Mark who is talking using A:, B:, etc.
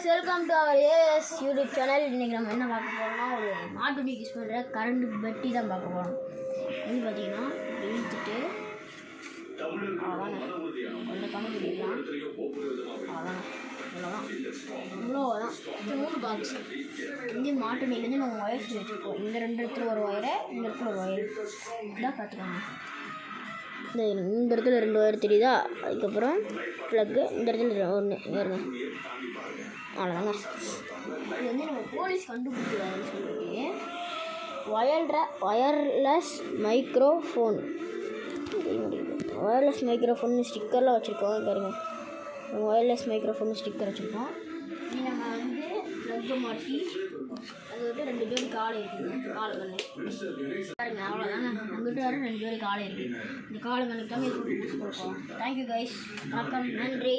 A: Welcome to our AS YouTube channel. இன்றைக்கி நம்ம என்ன பார்க்க போகிறோம்னா, ஒரு மாட்டு யூஸ் பண்ணுற கரண்ட் பெட்டி தான் பார்க்க போகிறோம். இது பார்த்தீங்கன்னா இழுத்துட்டு அவ்வளோதாங்க, கொஞ்சம் கம்மி பண்ணிக்கலாம். அவ்வளோதான் இது 3 பாக்ஸ். இந்த மாட்டு நீலேருந்து நம்ம ஒயர்ஸ் வச்சுருக்கோம். இந்த 2 இடத்துல ஒரு ஒயரு, இந்த இடத்துல ஒரு ஒயர் இதான் பார்த்துக்கோங்க. இந்த இடத்துல 2 ஒயர் தெரியுதா? அதுக்கப்புறம் ப்ளக்கு இந்த இடத்துல 1 வருங்க. அவ்வளோதாங்க. இது வந்து நம்ம போலீஸ் கண்டுபிடிக்கிறாங்கன்னு சொல்லிட்டு ஒயர்லெஸ் மைக்ரோஃபோன் ஸ்டிக்கர்லாம் வச்சுருக்கோம் பாருங்க. ஒயர்லெஸ் மைக்ரோஃபோன் ஸ்டிக்கர் வச்சுருக்கோம். இது நம்ம வந்து ப்ளக்கை மாட்டி அது விட்டு 2 பேருக்கு காலை இருக்குது. காலை கண்ணு பாருங்க, அவ்வளோதாங்க. அங்கிட்ட வர 2 பேருக்கு காலை இருக்குது. இந்த காலை கண்ணுக்கு தான் இது கொடுப்போம். தேங்க்யூ கைஸ், வணக்கம், நன்றி.